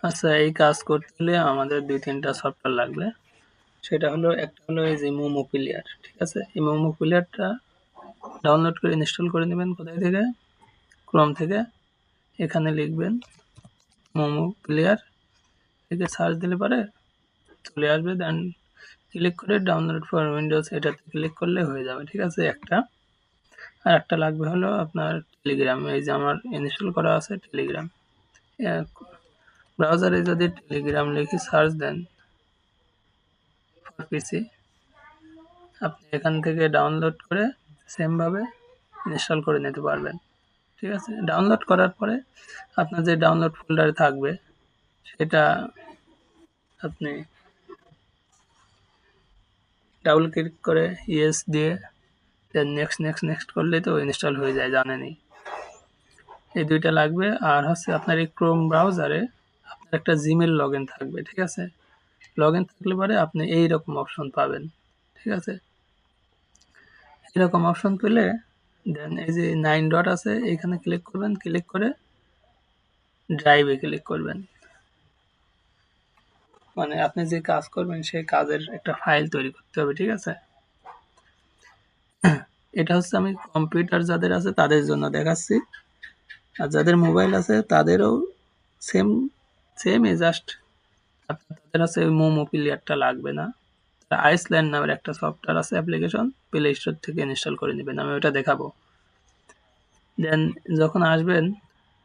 আচ্ছা, এই কাজ করতে হলে আমাদের ২-৩টা সফটওয়্যার লাগবে। সেটা হলো একটা হলো এই যে মোমো প্লেয়ার, ঠিক আছে? এই মোমো প্লেয়ারটা ডাউনলোড করে ইনস্টল করে নেবেন কোথায় থেকে? ক্রোম থেকে। এখানে লিখবেন মোমো প্লেয়ার, লিখে সার্চ দিলে পরে চলে আসবে। দেন ক্লিক করে ডাউনলোড ফর উইন্ডোজ এটাতে ক্লিক করলে হয়ে যাবে, ঠিক আছে একটা। আর একটা লাগবে হলো আপনার টেলিগ্রাম। এই যে আমার ইনস্টল করা আছে টেলিগ্রাম। ব্রাউজারে যদি টেলিগ্রাম লিখে সার্চ দেন ফর পিসি, আপনি এখান থেকে ডাউনলোড করে সেমভাবে ইনস্টল করে নিতে পারবেন, ঠিক আছে? ডাউনলোড করার পরে আপনার যে ডাউনলোড ফোল্ডারে থাকবে সেটা আপনি ডাবল ক্লিক করে ইয়েস দিয়ে দেন নেক্সট নেক্সট নেক্সট করলেই তো ইনস্টল হয়ে যায়, জানেনই। এই দুইটা লাগবে। আর হচ্ছে আপনার এই ক্রোম ব্রাউজারে আপনার একটা জিমেল লগ ইন থাকবে, ঠিক আছে? লগ ইন থাকলে পরে আপনি এইরকম অপশন পাবেন, ঠিক আছে? এরকম অপশন পেলে দেন এই যে 9 ডট আছে এখানে ক্লিক করবেন, ক্লিক করে ড্রাইভে ক্লিক করবেন। মানে আপনি যে কাজ করবেন সেই কাজের একটা ফাইল তৈরি করতে হবে, ঠিক আছে? এটা হচ্ছে আমি কম্পিউটার যাদের আছে তাদের জন্য দেখাচ্ছি। আর যাদের মোবাইল আছে তাদেরও সেম সেমই, জাস্ট আপনার তাদের আছে ওই মোমো প্লেয়ারটা লাগবে না। আইসল্যান্ড নামের একটা সফটওয়্যার আছে অ্যাপ্লিকেশন, প্লে স্টোর থেকে ইনস্টল করে নেবেন, আমি ওটা দেখাবো। দেন যখন আসবেন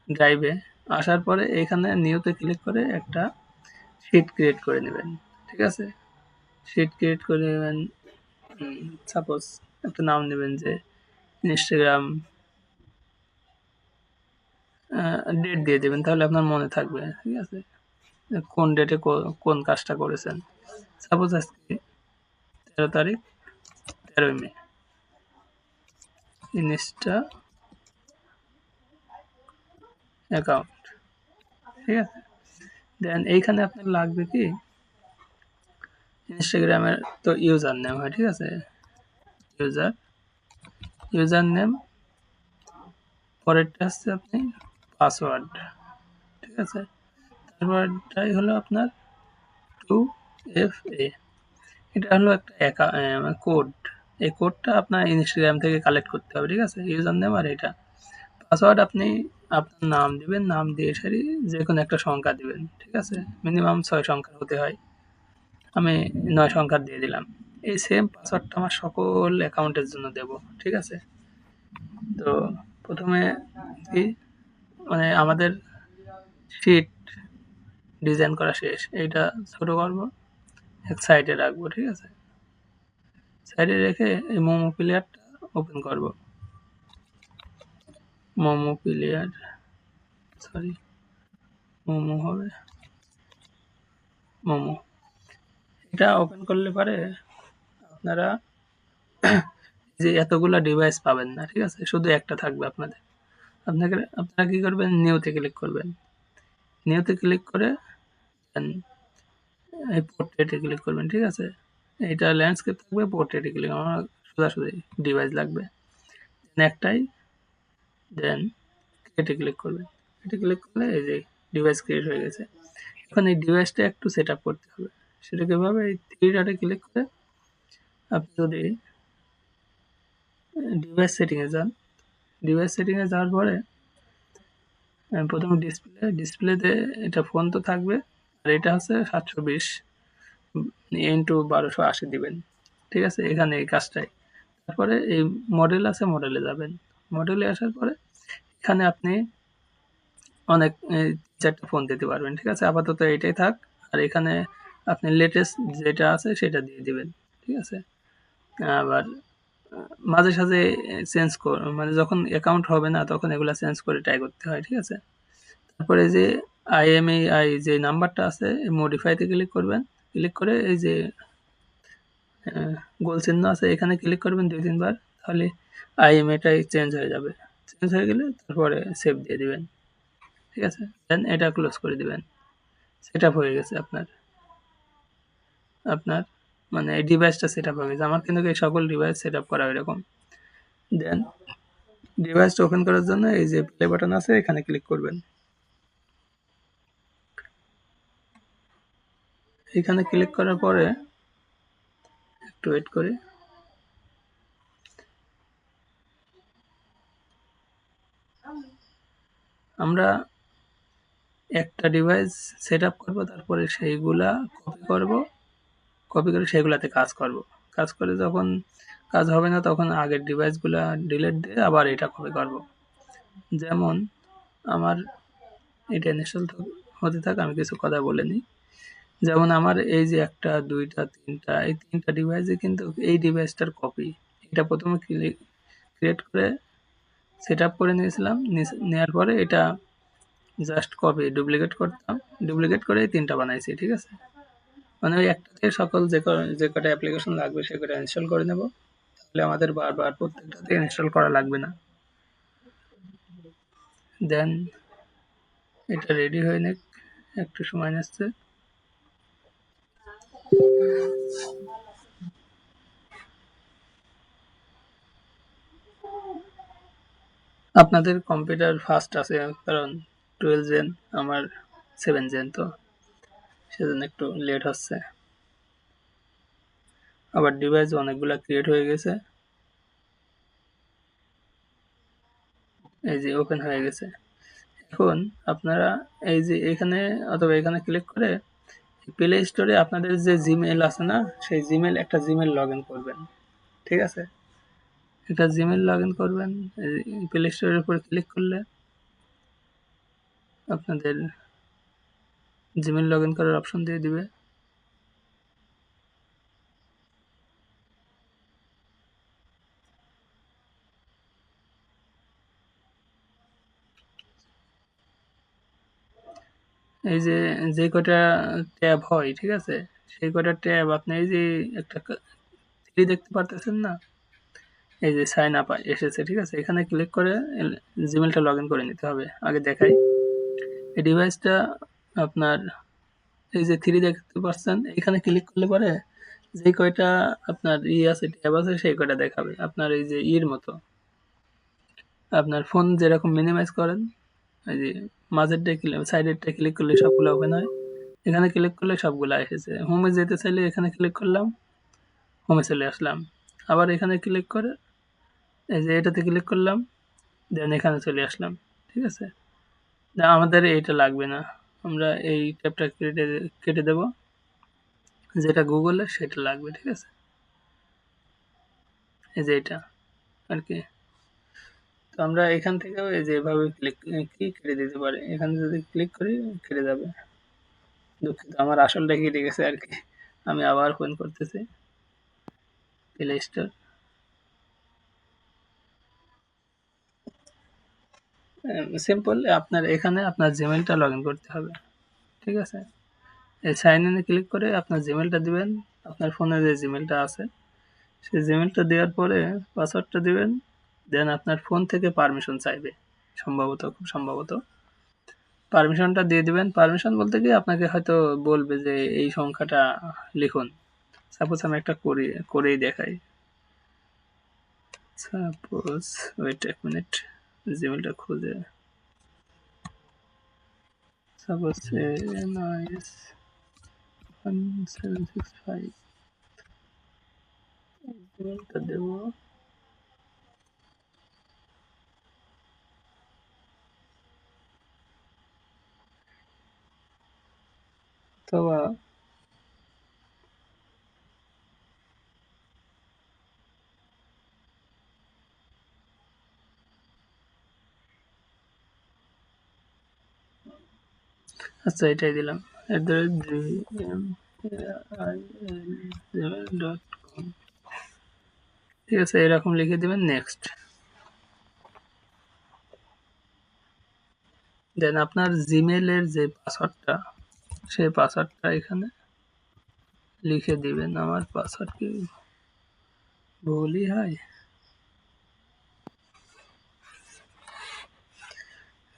ড্রাইভে, আসার পরে এখানে নিউতে ক্লিক করে একটা শিট ক্রিয়েট করে নেবেন, ঠিক আছে? শিট ক্রিয়েট করে নেবেন, সাপোজ একটা নাম নেবেন যে ইনস্টাগ্রাম, ডেট দিয়ে দেবেন তাহলে আপনার মনে থাকবে, ঠিক আছে? কোন ডেটে কোন কাজটা করেছেন। সাপোজ আজকে 13 তারিখ, 13ই মে, ইনস্টা অ্যাকাউন্ট, ঠিক আছে? দেন এইখানে আপনার লাগবে কি ইনস্টাগ্রামের তো ইউজার নেম হয়, ঠিক আছে? ইউজার ইউজার নেম, পরেরটা হচ্ছে আপনি পাসওয়ার্ড, ঠিক আছে? তারপরটাই হলো আপনার 2FA, এটা হলো একটা কোড। এই কোডটা আপনার ইনস্টাগ্রাম থেকে কালেক্ট করতে হবে, ঠিক আছে? ইউজার নেম আর এটা পাসওয়ার্ড আপনি আপনার নাম দিবেন, নাম দিয়ে সারি যে কোনো একটা সংখ্যা দিবেন, ঠিক আছে? মিনিমাম 6 সংখ্যার হতে হয়। আমি 9 সংখ্যার দিয়ে দিলাম। এই সেম পাসওয়ার্ডটা আমার সকল অ্যাকাউন্টের জন্য দেব, ঠিক আছে? তো প্রথমে কি মানে আমাদের শিট ডিজাইন করা শেষ। এইটা ছোট করব, এক সাইডে রাখবো, ঠিক আছে? সাইডে রেখে এই মোমো প্লেয়ারটা ওপেন করব। মোমো প্লেয়ার, সরি, মোমো হবে, মোমো। এটা ওপেন করলে পারে আপনারা যে এতগুলা ডিভাইস পাবেন না, ঠিক আছে? শুধু একটা থাকবে আপনাদের। আপনারা কি করবেন? নিউতে ক্লিক করবেন। নিউতে ক্লিক করে দেন এই পোর্ট্রেটে ক্লিক করবেন, ঠিক আছে? এইটা ল্যান্ডস্কেপ থাকবে, পোর্ট্রেটে ক্লিক আমার সোজাসুজি ডিভাইস লাগবে। দেন একটাই, দেন ক্রিয়েটে ক্লিক করবেন। এটা ক্লিক করলে এই যে ডিভাইস ক্রিয়েট হয়ে গেছে। এখন এই ডিভাইসটা একটু সেট আপ করতে হবে। সেটা কিভাবে? এই থ্রি ডটে ক্লিক করে আপনি যদি ডিভাইস সেটিংয়ে যান, ডিভাইস সেটিংয়ে যাওয়ার পরে প্রথমে ডিসপ্লেতে এটা ফোন তো থাকবে, আর এটা হচ্ছে 720 ইন্টু 1280 দিবেন, ঠিক আছে? এখানে এই কাজটাই। তারপরে এই মডেল আছে, মডেলে যাবেন। মডেলে আসার পরে এখানে আপনি অনেক 4টা ফোন দিতে পারবেন, ঠিক আছে? আপাতত এটাই থাক। আর এখানে আপনি লেটেস্ট যেটা আছে সেটা দিয়ে দিবেন, ঠিক আছে? আবার মাঝে সাঝে চেঞ্জ মানে যখন অ্যাকাউন্ট হবে না তখন এগুলা চেঞ্জ করে ট্রাই করতে হয়, ঠিক আছে? তারপরে যে IMEI যে নাম্বারটা আছে মডিফাইতে ক্লিক করবেন। ক্লিক করে এই যে গোল চিহ্ন আছে এখানে ক্লিক করবেন 2-3 বার। তাহলে IMEI চেঞ্জ হয়ে যাবে। চেঞ্জ হয়ে গেলে তারপরে সেভ দিয়ে দিবেন, ঠিক আছে? দেন এটা ক্লোজ করে দিবেন। সেটআপ হয়ে গেছে আপনার। আপনার মানে এই ডিভাইসটা সেটআপ হয়ে গেছে। আমার কিন্তু এই সকল ডিভাইস সেটআপ করা এরকম। দেন ডিভাইসটা ওপেন করার জন্য এই যে প্লে বাটন আছে এখানে ক্লিক করবেন। এখানে ক্লিক করার পরে একটু ওয়েট করি। আমরা একটা ডিভাইস সেট আপ করবো, তারপরে সেইগুলা কপি করে সেগুলাতে কাজ করব। কাজ করে যখন কাজ হবে না তখন আগের ডিভাইসগুলা ডিলিট দিয়ে আবার এটা কপি করব। যেমন আমার এটা ইনস্টল হতে থাক, আমি কিছু কথা বলে নিই। যেমন আমার এই যে একটা দুইটা তিনটা, এই তিনটা ডিভাইসে কিন্তু এই ডিভাইসটার কপি। এটা প্রথমে ক্রিয়েট করে সেট আপ করে নিয়েছিলাম, নেওয়ার পরে এটা জাস্ট কপি ডুপ্লিকেট করতাম, ডুপ্লিকেট করে এই তিনটা বানাইছি, ঠিক আছে। মানে ওই একটাতে সকল যে কটা অ্যাপ্লিকেশন লাগবে সে কটা ইনস্টল করে নেব, তাহলে আমাদের বারবার প্রত্যেকটাতে ইনস্টল করা লাগবে না। দেন এটা রেডি হয়ে নিক, একটু সময় নিচ্ছে। আপনাদের কম্পিউটার ফাস্ট আছে কারণ 12 জেন, আমার 7 জেন, তো সেজন্য একটু লেট হচ্ছে। আবার ডিভাইস অনেকগুলা ক্রিয়েট হয়ে গেছে, এই যে ওপেন হয়ে গেছে। এখন আপনারা এই যে এখানে অথবা এখানে ক্লিক করে প্লে স্টোরে আপনাদের যে জিমেল আছে না, সেই একটা জিমেল লগ ইন করবেন, ঠিক আছে। একটা জিমেল লগ ইন করবেন, প্লে স্টোরের উপর ক্লিক করলে আপনাদের জিমেল লগ ইন করার অপশন দিয়ে দিবে। এই যে যে কটা ট্যাব হয়, ঠিক আছে, সেই কটা ট্যাব আপনি এই যে একটা থ্রি দেখতে পারতেছেন না, এই যে সাইন আপ এসেছে, ঠিক আছে। এখানে ক্লিক করে জিমেলটা লগ ইন করে নিতে হবে। আগে দেখাই, এই ডিভাইসটা আপনার এই যে থ্রি দেখতে পাচ্ছেন, এখানে ক্লিক করলে পরে যে কয়টা আপনার আছে ট্যাব আছে সেই কয়টা দেখাবে। আপনার এই যে মতো আপনার ফোন যেরকম মিনিমাইজ করেন, এই যে মাঝেরটা সাইডেরটা ক্লিক করলে সবগুলো ওপেন হয়, এখানে ক্লিক করলে সবগুলো এসেছে। হোমে যেতে চাইলে এখানে ক্লিক করলাম, হোমে চলে আসলাম। আবার এখানে ক্লিক করে এই যে এটাতে ক্লিক করলাম, দেন এখানে চলে আসলাম, ঠিক আছে। না, আমাদের এইটা লাগবে না, আমরা এই ট্যাবটা কেটে দেব, যেটা গুগলের সেটা লাগবে, ঠিক আছে। এই যে এটা আর কি। তো আমরা এখান থেকেও এই যে এভাবে কেটে দিতে পারি। এখানে যদি ক্লিক করি কেটে যাবে। দুঃখিত, আমার আসলটা কেটে গেছে আর কি। আমি আবার ফোন করতেছি প্লে স্টোর। সিম্পল, আপনার এখানে আপনার জিমেলটা লগ ইন করতে হবে, ঠিক আছে। এই সাইন ইনে ক্লিক করে আপনার জিমেলটা দিবেন, আপনার ফোনে যে জিমেলটা আছে সেই জিমেলটা দেওয়ার পরে পাসওয়ার্ডটা দিবেন। দেন আপনার ফোন থেকে পারমিশন চাইবে, খুব সম্ভবত পারমিশনটা দিয়ে দিবেন। পারমিশন বলতে কি আপনাকে হয়তো বলবে যে এই সংখ্যাটা লিখুন। সাপোজ আমি একটা করেই দেখাই। সাপোজ, ওয়েট এক মিনিট, জিমেলটা খুঁজে। সাপোজ NIS 1765 জিমেলটা দেবো। অথবা আচ্ছা, এটাই দিলাম gmail.com, ঠিক আছে। এরকম লিখে দিবেন নেক্সট। দেন আপনার জিমেলের যে পাসওয়ার্ডটা সেই পাসওয়ার্ডটা এখানে লিখে দিবেন। আমার পাসওয়ার্ড কি ভুলই হয়,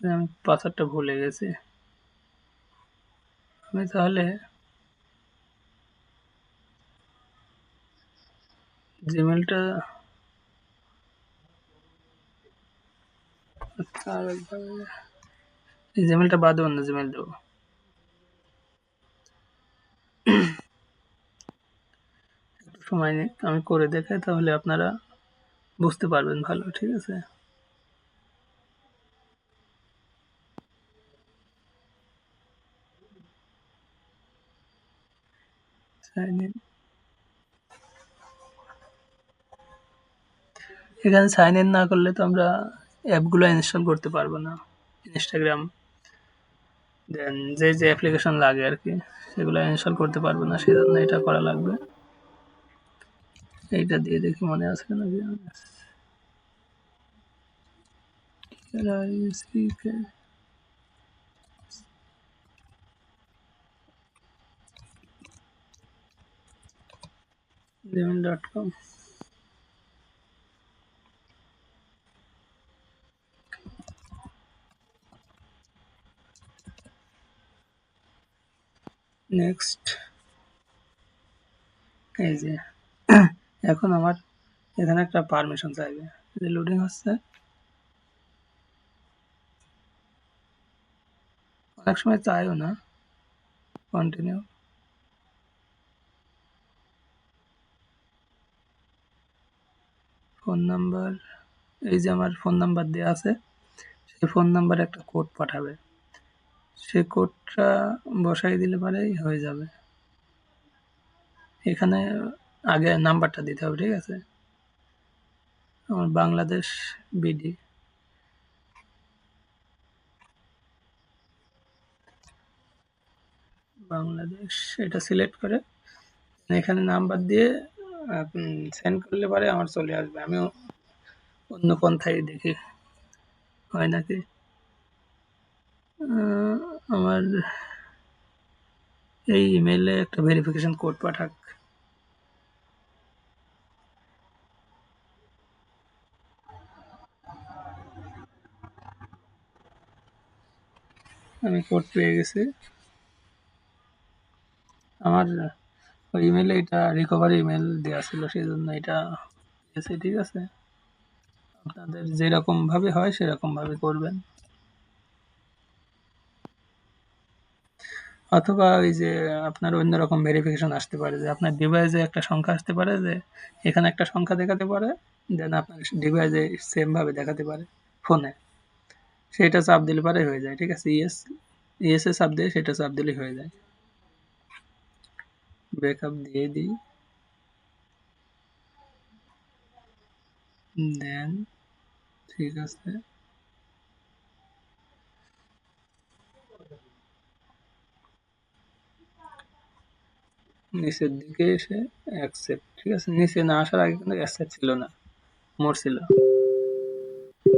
আমি পাসওয়ার্ডটা ভুলে গেছি। আমি তাহলে জিমেলটা এই জিমেলটা বাদে অন্য জিমেল দেবো। একটু সময় নিয়ে আমি করে দেখাই, তাহলে আপনারা বুঝতে পারবেন ভালো। ঠিক আছে, সাইন ইন। এখানে সাইন ইন না করলে তো আমরা অ্যাপগুলো ইনস্টল করতে পারবো না। ইনস্টাগ্রাম, দেন যে যে অ্যাপ্লিকেশন লাগে আর কি, সেগুলো ইনস্টল করতে পারবো না, সেজন্য এটা করা লাগবে। এইটা দিয়ে দেখি মনে আছে নাকি। gmail.com। নেক্সট। এই যে এখন আমার এখানে একটা পারমিশন চাইবে, যে লোডিং হচ্ছে। অনেক সময় চাইও না। কন্টিনিউ। ফোন নাম্বার, এই যে আমার ফোন নাম্বার দেওয়া আছে, সেই ফোন নাম্বারে একটা কোড পাঠাবে, সে কোডটা বসাই দিলে পরেই হয়ে যাবে। এখানে আগে নাম্বারটা দিতে হবে, ঠিক আছে। আমার বাংলাদেশ বিডি, বাংলাদেশ, এটা সিলেক্ট করে এখানে নাম্বার দিয়ে সেন্ড করলে পরে আমার চলে আসবে। আমি অন্য পন্থায় দেখি হয় নাকি। আমার এই ইমেইলে একটা ভেরিফিকেশন কোড পাঠাক। আমি কোড পেয়ে গেছি। আমার ওই ইমেইলে এটা রিকভারি ইমেল দেওয়া ছিল, সেই জন্য এটা পেয়েছি। ঠিক আছে, আপনাদের যেরকম ভাবে হয় সেরকম ভাবে করবেন। অথবা ওই যে আপনার অন্যরকম ভেরিফিকেশন আসতে পারে, যে আপনার ডিভাইসে একটা সংখ্যা আসতে পারে, যে এখানে একটা সংখ্যা দেখাতে পারে, দেন আপনার ডিভাইসে সেম ভাবে দেখাতে পারে ফোনে, সেটা চাপ দিলে পরে হয়ে যায়। ঠিক আছে, ইয়েস, ইয়েসে চাপ দিয়ে সেটা চাপ দিলে হয়ে যায়। ব্যাকআপ দিয়ে দিই, দেন ঠিক আছে, নিচের দিকে এসে অ্যাকসেপ্ট। ঠিক আছে, নিচে না আসার আগে কিন্তু অ্যাকসেপ্ট ছিল না, মোর ছিল।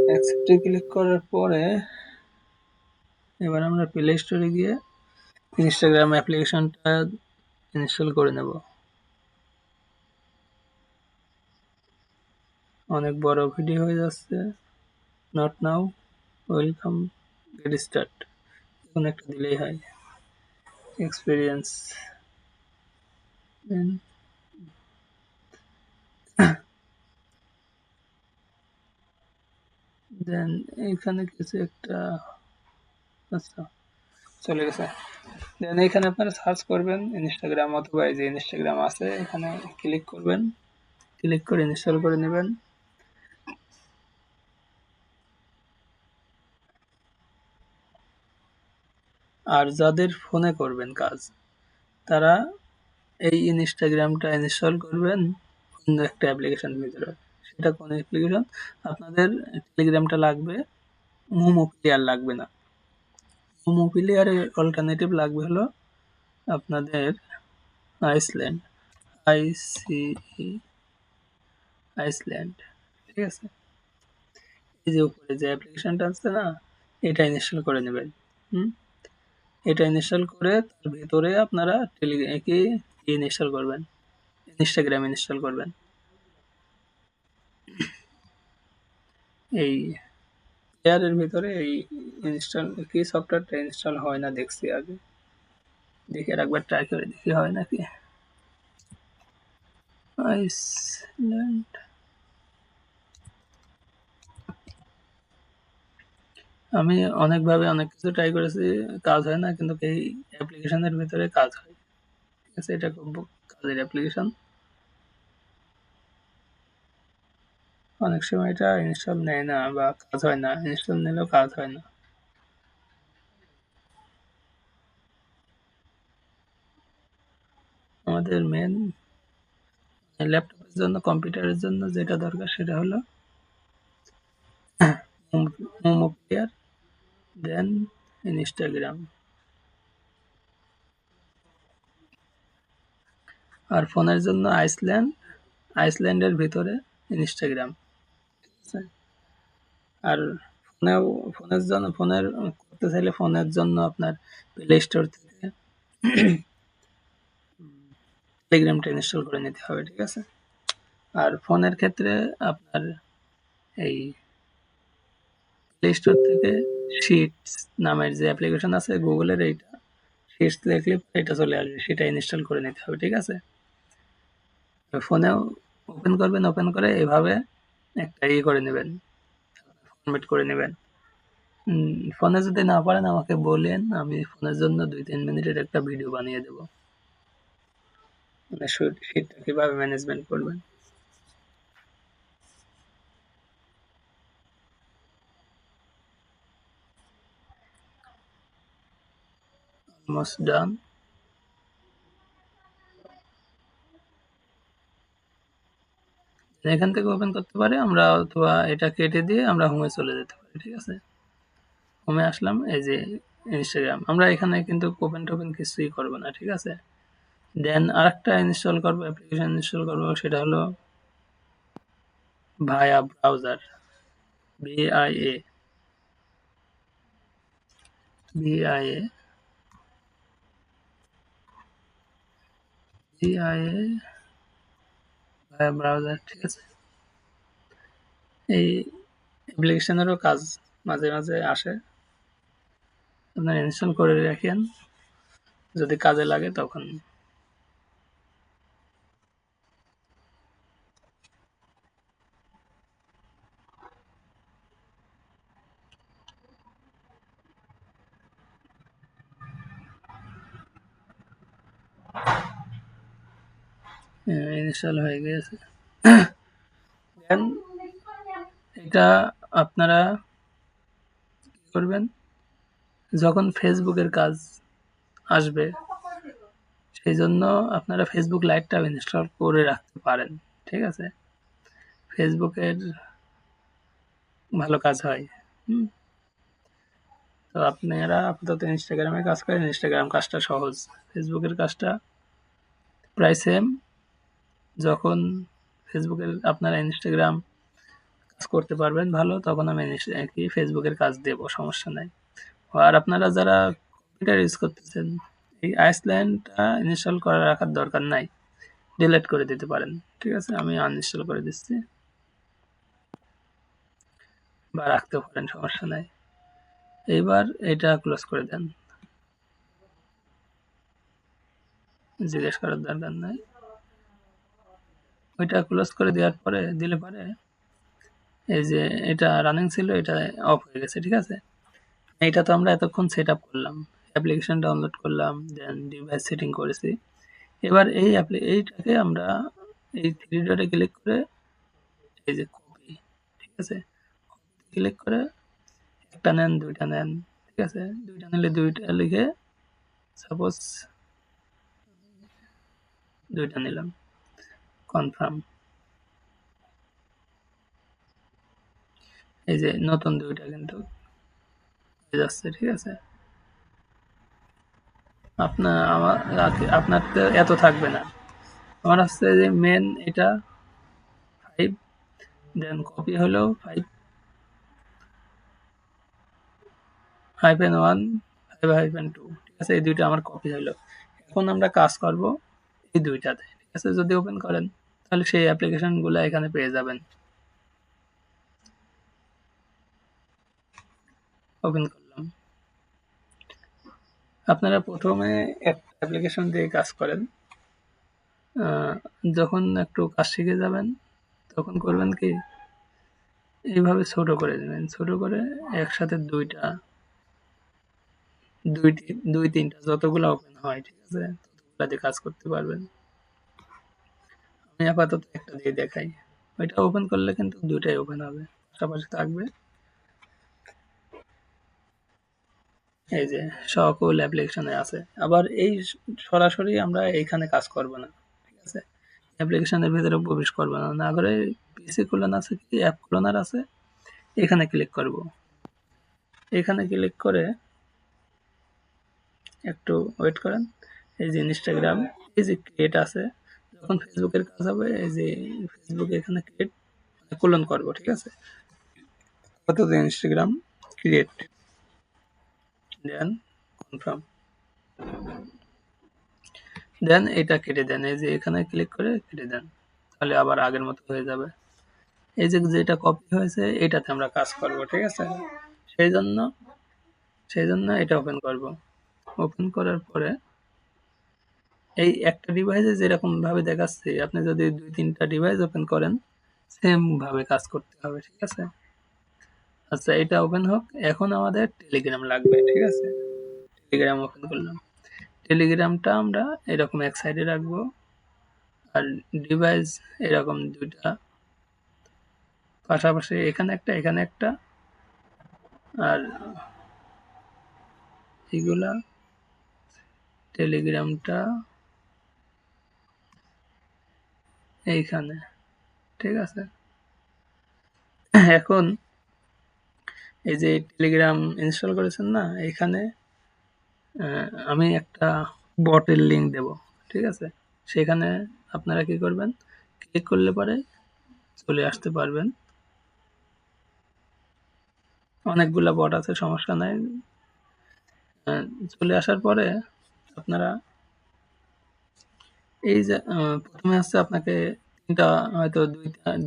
অ্যাকসেপ্টে ক্লিক করার পরে এবার আমরা প্লে স্টোরে গিয়ে ইনস্টাগ্রাম অ্যাপ্লিকেশনটা ইনস্টল করে নেব। অনেক বড় ভিডিও হয়ে যাচ্ছে। Not now, welcome, get start, এখন একটা দিলেই হয়। এক্সপিরিয়েন্স, দেন দেন এইখানে কিছু একটা, আচ্ছা চলে গেছে। দেন এইখানে আপনারা সার্চ করবেন ইনস্টাগ্রাম, অথবা এই যে ইনস্টাগ্রাম আছে এখানে ক্লিক করবেন, ক্লিক করে ইনস্টল করে নেবেন। আর যাদের ফোনে করবেন কাজ, তারা এই ইনস্টাগ্রামটা ইনস্টল করবেন অন্য একটা অ্যাপ্লিকেশনের ভিতরে। সেটা কোন অ্যাপ্লিকেশন? আপনাদের টেলিগ্রামটা লাগবে, মোমো প্লেয়ার লাগবে না। মোমো প্লেয়ারের অল্টারনেটিভ লাগবে হলো আপনাদের আইসল্যান্ড, আইসি, আইসল্যান্ড। ঠিক আছে, এই যে উপরে যে অ্যাপ্লিকেশনটা আছে না, এটা ইনস্টল করে নেবেন। হুম, এটা ইনস্টল করে তার ভেতরে আপনারা কি ইনস্টল করবেন, ইনস্টাগ্রাম ইনস্টল করবেন। এই প্লেয়ারের ভিতরে এই ইনস্টল কি সফটওয়্যারটা ইনস্টল হয় না দেখছি আগে, দেখে আর একবার ট্রাই করে দেখি হয় নাকি। আইসল্যান্ড, আমি অনেকভাবে অনেক কিছু ট্রাই করেছি, কাজ হয় না, কিন্তু এই অ্যাপ্লিকেশনের ভিতরে কাজ হয়। আছে, এটা খুব কাজের অ্যাপ্লিকেশন। অনেক সময় এটা ইনস্টল নেয় না বা কাজ হয় না, ইনস্টল নিলেও কাজ হয় না। আমাদের মেন ল্যাপটপের জন্য, কম্পিউটারের জন্য যেটা দরকার সেটা হলো মোমো প্লেয়ার, দেন ইনস্টাগ্রাম। আর ফোনের জন্য আইসল্যান্ডের ভিতরে ইনস্টাগ্রাম। আর ফোনের জন্য, করতে চাইলে ফোনের জন্য আপনার প্লে স্টোর থেকে টেলিগ্রামটা ইনস্টল করে নিতে হবে, ঠিক আছে। আর ফোনের ক্ষেত্রে আপনার এই প্লে স্টোর থেকে শিটস নামের যে অ্যাপ্লিকেশন আছে গুগলের, এইটা শিটস লিখলে এটা চলে আসবে, সেটা ইনস্টল করে নিতে হবে, ঠিক আছে। ফোনেও ওপেন করবেন, ওপেন করে এভাবে একটা করে নেবেন, ফরম্যাট করে নেবেন। ফোনে যদি না পারেন আমাকে বলেন, আমি ফোনের জন্য 2-3 মিনিটের একটা ভিডিও বানিয়ে দেবো, মানে শিটটা কিভাবে ম্যানেজমেন্ট করবেন। Almost done. এখান থেকে ওপেন করতে পারে আমরা, অথবা এটা কেটে দিয়ে আমরা হোমে চলে যেতে পারি, ঠিক আছে। হোমে আসলাম, এই যে ইনস্টাগ্রাম, আমরা এখানে কিন্তু ওপেন টোপেন কিছুই করবো না, ঠিক আছে। দেন আরেকটা ইনস্টল করবো, অ্যাপ্লিকেশন ইনস্টল করবো, সেটা হলো ভায়া ব্রাউজার, বিআইএ, বিআইএ, বিআইএ, ভায়া ব্রাউজার, ঠিক আছে। এই অ্যাপ্লিকেশনেরও কাজ মাঝে মাঝে আসে, আপনার ইনস্টল করে রাখেন, যদি কাজে লাগে তখন। ইনস্টল হয়ে গেছে। দেন এটা আপনারা কি করবেন, যখন ফেসবুকের কাজ আসবে সেই জন্য আপনারা ফেসবুক লাইটটা ইনস্টল করে রাখতে পারেন, ঠিক আছে। ফেসবুকের ভালো কাজ হয়। হুম। তো আপনারা আপাতত ইনস্টাগ্রামে কাজ করেন, ইনস্টাগ্রাম কাজটা সহজ, ফেসবুকের কাজটা প্রায় সেম। যখন ফেসবুকের আপনারা ইনস্টাগ্রাম কাজ করতে পারবেন ভালো, তখন আমি কি ফেসবুকের কাজ দেব, সমস্যা নাই। আর আপনারা যারা কম্পিউটার ইউজ করতেছেন, এই আইসল্যান্ডটা ইনস্টল করে রাখার দরকার নাই, ডিলিট করে দিতে পারেন, ঠিক আছে। আমি আনইনস্টল করে দিচ্ছি, বা রাখতে পারেন, সমস্যা নাই। এইবার এটা ক্লোজ করে দেন, জিজ্ঞেস করার দরকার নাই। ওইটা ক্লোজ করে দেওয়ার পরে দিলে পারে এই যে এটা রানিং ছিল, এটা অফ হয়ে গেছে, ঠিক আছে। এইটা তো আমরা এতক্ষণ সেট আপ করলাম, অ্যাপ্লিকেশন ডাউনলোড করলাম, দেন ডিভাইস সেটিং করেছি। এবার এইটাকে আমরা এই থ্রি ডটে ক্লিক করে, এই যে কপি, ঠিক আছে, ক্লিক করে একটা নেন, দুইটা নেন, ঠিক আছে। দুইটা নিলে দুইটা লিখে, সাপোজ দুইটা নিলাম, কনফার্ম। এই যে নতুন দুইটা কিন্তু হয়ে যাচ্ছে, ঠিক আছে। আপনার তো এত থাকবে না। আমার হচ্ছে যে মেন এটা 5, দেন কপি হলো 5-1, 5-2, ঠিক আছে। এই দুইটা আমার কপি হলো। এখন আমরা কাজ করব এই দুইটাতে, ঠিক আছে। যদি ওপেন করেন তাহলে সেই অ্যাপ্লিকেশনগুলো এখানে পেয়ে যাবেন। ওপেন করলাম। আপনারা প্রথমে একটা অ্যাপ্লিকেশন দিয়ে কাজ করেন, আহ, যখন একটু কাজ শিখে যাবেন তখন করবেন কি, এইভাবে ছোট করে দেবেন, ছোট করে একসাথে দুই তিনটা যতগুলো ওপেন হয়, ঠিক আছে, অনেকগুলা দিয়ে কাজ করতে পারবেন। আমি আপাতত একটা দিয়ে দেখাই। ওইটা ওপেন করলে কিন্তু দুইটাই ওপেন হবে, পাশাপাশি থাকবে। এই যে সকল অ্যাপ্লিকেশনে আছে। আবার এই সরাসরি আমরা এইখানে কাজ করব না, ঠিক আছে? অ্যাপ্লিকেশনের ভিতরে প্রবেশ করব না, না করে পিসি খোলানো আছে কি অ্যাপ খোলানোর আছে, এখানে ক্লিক করব। এখানে ক্লিক করে একটু ওয়েট করেন। এই যে ইনস্টাগ্রাম, এই যে ক্রিয়েট আছে, যখন ফেসবুকের কাজ হবে এই যে ফেসবুকে এখানে ক্রিয়েট কোলন করব, ঠিক আছে? অর্থাৎ ইনস্টাগ্রাম ক্রিয়েট, দেন কনফার্ম, দেন এটা কেটে দেন। এই যে এখানে ক্লিক করে কেটে দেন, তাহলে আবার আগের মতো হয়ে যাবে। এই যে যেটা কপি হয়েছে এটাতে আমরা কাজ করব, ঠিক আছে? সেই জন্য এটা ওপেন করব। ওপেন করার পরে এই একটা ডিভাইসে যেরকম ভাবে দেখাচ্ছে, আপনি যদি 2-3টা ডিভাইস ওপেন করেন সেম ভাবে কাজ করতে হবে, ঠিক আছে? আচ্ছা, এটা ওপেন হোক। এখন আমাদের টেলিগ্রাম লাগবে, ঠিক আছে? টেলিগ্রাম ওপেন করলাম। টেলিগ্রামটা আমরা এরকম এক সাইডে রাখবো, আর ডিভাইস এরকম দুইটা পাশাপাশি, এখানে একটা এখানে একটা, আর এগুলা টেলিগ্রামটা এইখানে, ঠিক আছে? এখন এই যে টেলিগ্রাম ইনস্টল করেছেন না, এখানে আমি একটা বটের লিঙ্ক দেব, ঠিক আছে? সেখানে আপনারা কি করবেন, ক্লিক করলে পরে চলে আসতে পারবেন। অনেকগুলা বট আছে, সমস্যা নাই। চলে আসার পরে আপনারা এই যে প্রথমে হচ্ছে আপনাকে তিনটা, হয়তো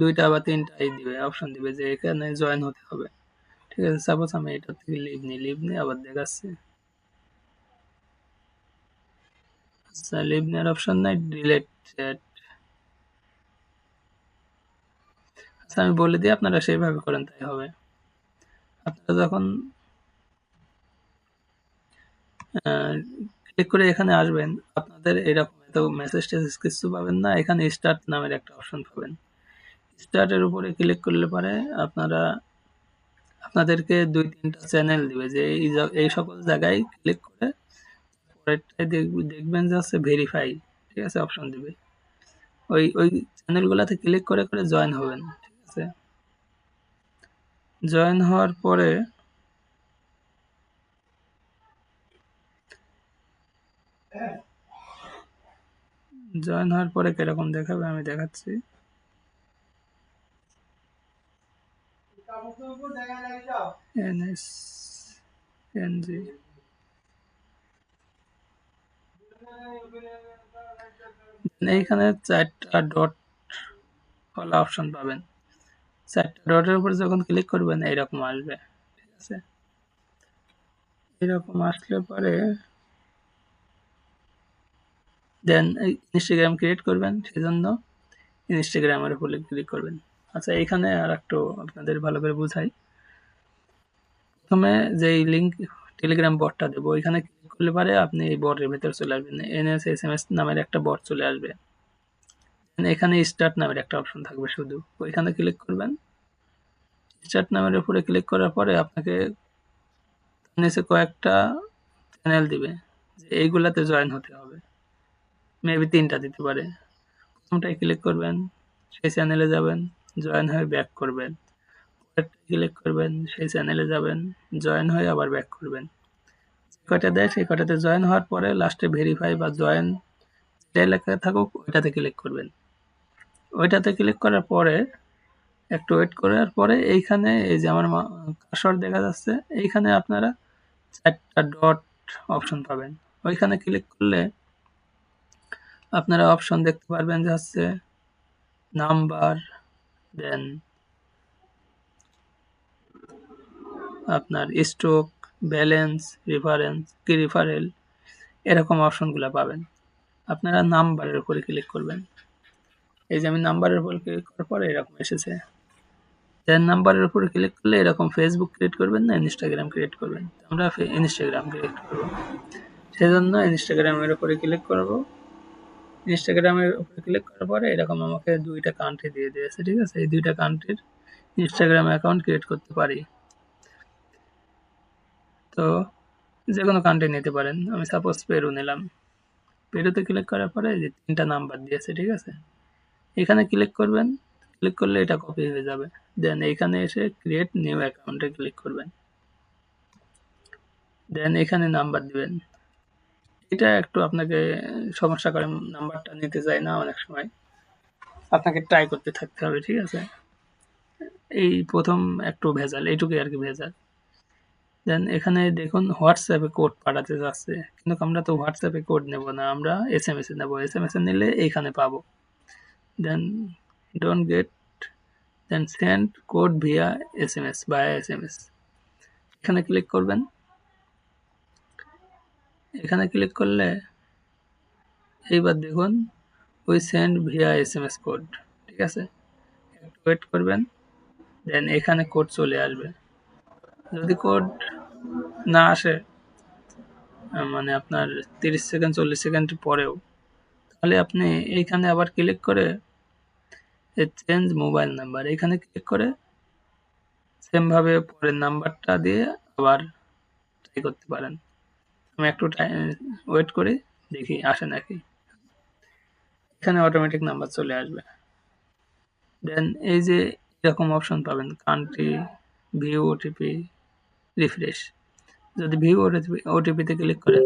দুইটা বা তিনটাই দিবে, অপশন দিবে যে এখানে জয়েন হতে হবে, ঠিক আছে? সাপোজ আমি এটা থেকে লিভ নিই, আবার দেখাচ্ছি। আচ্ছা, লিভ নেওয়ার অপশন নাই, ডিলেট চ্যাট। আচ্ছা, আমি বলে দিই, আপনারা সেইভাবে করেন তাই হবে। আপনারা যখন ক্লিক করে এখানে আসবেন, আপনাদের এরকম এত মেসেজ টেসেজ কিছু পাবেন না। এখানে স্টার্ট নামের একটা অপশন পাবেন। স্টার্টের উপরে ক্লিক করলে পরে আপনারা আপনাদেরকে 2-3টা চ্যানেল দিবে, যে এই সকল জায়গায় ক্লিক করে পরেরটায় দেখবেন যে হচ্ছে ভেরিফাই, ঠিক আছে? অপশন দিবে। ওই চ্যানেলগুলাতে ক্লিক করে করে জয়েন হবেন, ঠিক আছে? জয়েন হওয়ার পরে কিরকম দেখাবে আমি দেখাচ্ছি। এনএস এনজি, এইখানে 4টা ডট ওয়ালা অপশন পাবেন। 4টা ডটের উপর যখন ক্লিক করবেন এইরকম আসবে, ঠিক আছে? এরকম আসলে পরে দেন ইনস্টাগ্রাম ক্রিয়েট করবেন, সেজন্য ইনস্টাগ্রামের উপরে ক্লিক করবেন। আচ্ছা, এখানে আর একটু আপনাদের ভালো করে বুঝাই। প্রথমে যেই লিঙ্ক টেলিগ্রাম বটটা দেবো, ওইখানে ক্লিক করলে পারে আপনি এই বটের ভেতরে চলে আসবেন। এনএস নামের একটা বট চলে আসবে। এখানে স্টার্ট নামের একটা অপশন থাকবে শুধু, ওইখানে ক্লিক করবেন। স্টার্ট নামের উপরে ক্লিক করার পরে আপনাকে নিচে কয়েকটা চ্যানেল দিবে, যে এইগুলাতে জয়েন হতে হবে। মেবি 3টা দিতে পারে। প্রথমটায় ক্লিক করবেন, সেই চ্যানেলে যাবেন, জয়েন হয়ে ব্যাক করবেন। পরেরটায় ক্লিক করবেন, সেই চ্যানেলে যাবেন, জয়েন হয়ে আবার ব্যাক করবেন। যে কয়টা দেয় সেই কয়টাতে জয়েন হওয়ার পরে লাস্টে ভেরিফাই বা জয়েন যেটা লেখা থাকুক ওইটাতে ক্লিক করবেন। ওইটাতে ক্লিক করার পরে একটু ওয়েট করার পরে এইখানে এই যে আমার কার্সর দেখা যাচ্ছে, এইখানে আপনারা 4টা ডট অপশন পাবেন। ওইখানে ক্লিক করলে আপনারা অপশন দেখতে পারবেন যে হচ্ছে নাম্বার, দেন আপনার স্ট্রোক, ব্যালেন্স, রেফারেন্স, কি রেফারেল, এরকম অপশনগুলো পাবেন। আপনারা নাম্বারের উপরে ক্লিক করবেন। এই যে আমি নাম্বারের উপর ক্লিক করার পরে এরকম এসেছে। দেন নাম্বারের উপরে ক্লিক করলে এরকম ফেসবুক ক্রিয়েট করবেন না ইনস্টাগ্রাম ক্রিয়েট করবেন। আমরা ইনস্টাগ্রাম ক্রিয়েট করব, সেজন্য ইনস্টাগ্রামের উপরে ক্লিক করব। ইনস্টাগ্রামের উপরে ক্লিক করার পরে এরকম আমাকে ২ টা কান্ট্রি দিয়ে দিয়েছে, ঠিক আছে? এই ২ টা কান্ট্রির ইনস্টাগ্রাম অ্যাকাউন্ট ক্রিয়েট করতে পারি। তো যেকোনো কান্ট্রি নিতে পারেন। আমি সাপোজ পেরু নিলাম। পেরুতে ক্লিক করার পরে এই যে ৩ টা নাম্বার দিয়েছে, ঠিক আছে? এখানে ক্লিক করবেন। ক্লিক করলে এটা কপি হয়ে যাবে। দেন এইখানে এসে ক্রিয়েট নিউ অ্যাকাউন্টে ক্লিক করবেন। দেন এখানে নাম্বার দিবেন। এটা একটু আপনাকে সমস্যা করে, নাম্বারটা নিতে চায় না অনেক সময়। আপনাকে ট্রাই করতে থাকতে হবে, ঠিক আছে? এই ১ম একটু ভেজাল, এইটুকুই আরকি ভেজাল। দেন এখানে দেখুন হোয়াটসঅ্যাপে কোড পাঠাতে চাচ্ছে। কিন্তু আমরা তো হোয়াটসঅ্যাপে কোড নেব না। আমরা এসএমএস এ নেব। এসএমএস এ নিলে এইখানে পাবো। Then don't get then send code via SMS, via SMS. এখানে ক্লিক করবেন। এখানে ক্লিক করলে এইবার দেখুন we send via SMS code, ঠিক আছে? একটু ওয়েট করবেন। দেন এখানে কোড চলে আসবে। যদি কোড না আসে মানে আপনার ৩০ সেকেন্ড ৪০ সেকেন্ড পরেও, তাহলে আপনি এইখানে আবার ক্লিক করে চেঞ্জ মোবাইল নাম্বার এখানে ক্লিক করে সেম ভাবে পরের নাম্বারটা দিয়ে আবার ট্রাই করতে পারেন। আমি একটু ওয়েট করি, দেখি আসে নাকি। এখানে অটোমেটিক নাম্বার চলে আসবে। দেন এই যে এরকম অপশন পাবেন কান্ট্রি, ভিউ ওটিপি, রিফ্রেশ। যদি ভিউ ওটিপিতে ক্লিক করেন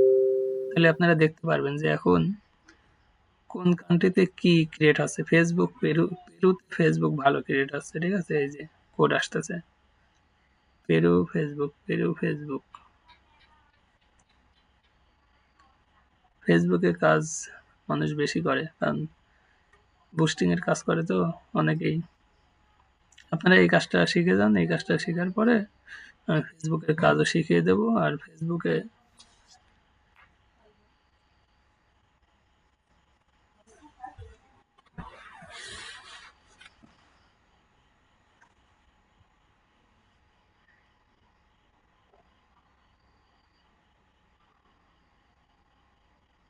তাহলে আপনারা দেখতে পারবেন যে এখন কোন কান্ট্রিতে কি ক্রিয়েট আছে। ফেসবুক পেরুতে ফেসবুক ভালো ক্রিয়েট আছে, ঠিক আছে? এই যে কোড আসতেছে পেরু ফেসবুক। ফেসবুকে কাজ মানুষ বেশি করে, কারণ বুস্টিং এর কাজ করে তো অনেকেই। আপনারা এই কাজটা শিখে যান। এই কাজটা শেখার পরে আমি ফেসবুকের কাজও শিখিয়ে দেব। আর ফেসবুকে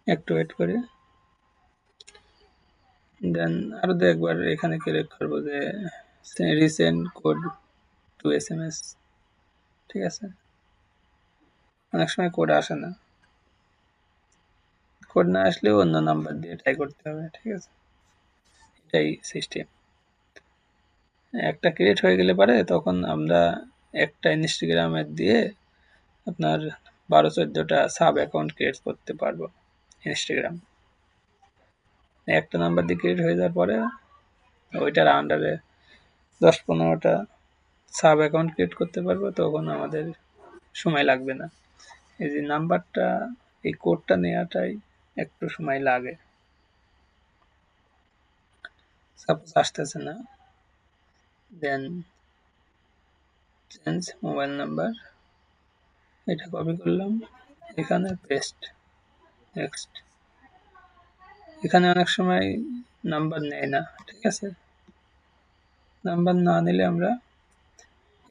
একটু ওয়েট করে দেন আরো দু একবার এখানে ক্লিক করবো যে রিসেন্ট কোড টু এসএমএস, ঠিক আছে? অনেক সময় কোড আসে না। কোড না আসলেও অন্য নাম্বার দিয়ে ট্রাই করতে হবে, ঠিক আছে? এটাই সিস্টেম। একটা ক্রিয়েট হয়ে গেলে পারে তখন আমরা একটা ইনস্টাগ্রামের দিয়ে আপনার ১২-১৪টা সাব অ্যাকাউন্ট ক্রিয়েট করতে পারবো ইনস্টাগ্রাম। একটা নাম্বার দিয়ে ক্রিয়েট হয়ে যাওয়ার পরে ওইটার আন্ডারে ১০-১৫টা সাব অ্যাকাউন্ট ক্রিয়েট করতে পারবো, তখন আমাদের সময় লাগবে না। এই যে নাম্বারটা, এই কোডটা নেওয়াটাই একটু সময় লাগে। সাপোজ আসতেছে না, দেন চেঞ্জ মোবাইল নাম্বার, এটা কপি করলাম, এখানে পেস্ট, নেক্সট। এখানে অনেক সময় নাম্বার নেয় না, ঠিক আছে? নাম্বার না নিলে আমরা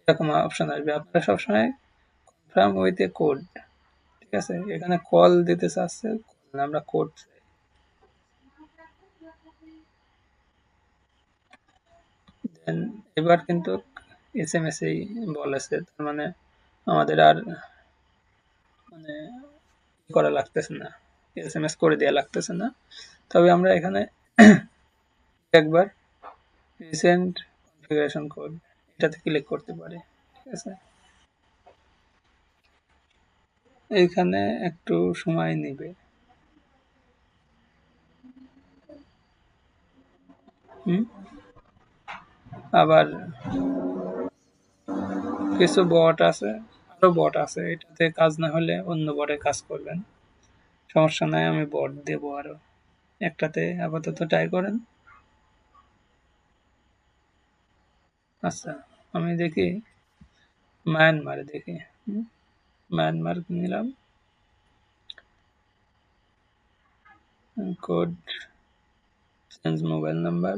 এরকম অপশন আসবে, আপনারা সবসময় কনফার্ম উইথ এ কোড, ঠিক আছে? এখানে কল দিতে চাচ্ছে, আমরা কোড চাই। দেন এবার কিন্তু এসএমএস এই বলেছে, তার মানে আমাদের আর মানে করা লাগতেছে না, এসএমএস করে দেওয়া লাগতেছে না। তবে আমরা এখানে একবার রিসেন্ট কনফিগারেশন কোড এটাতে ক্লিক করতে পারি, ঠিক আছে? এইখানে একটু সময় নিবে। হুম, আবার কিছু বট আছে, আরো বট আছে, এটাতে কাজ না হলে অন্য বটে কাজ করবেন, সমস্যা নাই। আমি বট দেবো আরো একটাতে, আপাতত ট্রাই করেন। আচ্ছা, আমি দেখি মায়ানমারে দেখি। মায়ানমার নিলাম, code change mobile number,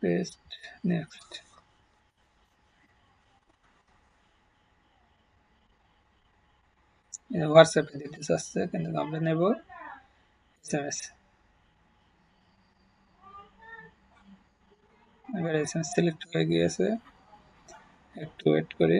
paste, next. হোয়াটসঅ্যাপে দিতে চাচ্ছে, কিন্তু আমরা নেব এসএমএস। এবার এসএমএস সিলেক্ট হয়ে গিয়েছে, একটু ওয়েট করি।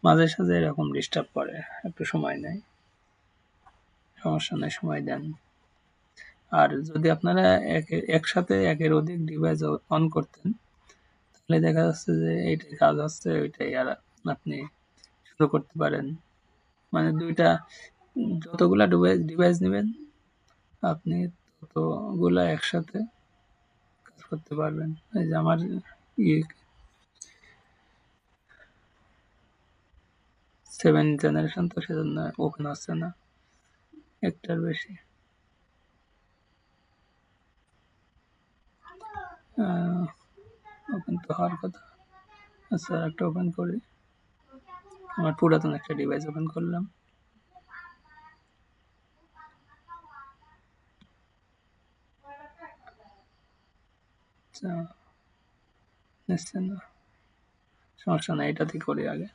মাঝে সাঝে এরকম ডিস্টার্ব করে, একটু সময় নেয়, সমস্যা নেই, সময় দেন। আর যদি আপনারা একসাথে একের অধিক ডিভাইস অন করতেন, তাহলে দেখা যাচ্ছে যে এইটাই কাজ হচ্ছে ওইটাই, আর আপনি শুরু করতে পারেন। মানে দুইটা, যতগুলা ডিভাইস নেবেন আপনি ততগুলা একসাথে কাজ করতে পারবেন। এই যে আমার ইয়ে 7 জেনারেশন, তো সেজন্য ওপেন হচ্ছে না, একটার বেশি। ওপেন তো হওয়ার কথা। আচ্ছা, একটা ওপেন করি। আমার পুরাতন একটা ডিভাইস ওপেন করলাম। আচ্ছা, নিচ্ছে না, সমস্যা নাই, এটাতেই করি আগে।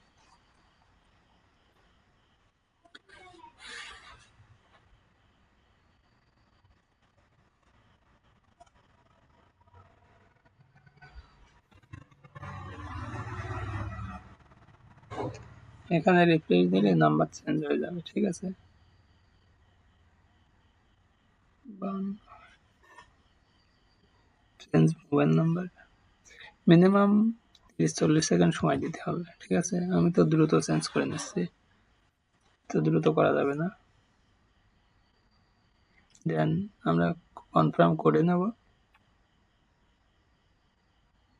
এখানে রিফ্রেশ দিলে নাম্বার চেঞ্জ হয়ে যাবে, ঠিক আছে। Change mobile number, minimum 30-40 second সময় দিতে হবে, ঠিক আছে। আমি তো দ্রুত চেঞ্জ করে নিচ্ছি, তো দ্রুত করা যাবে না। দেন আমরা কনফার্ম করে নেব,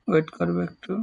ওয়েট করবো একটু।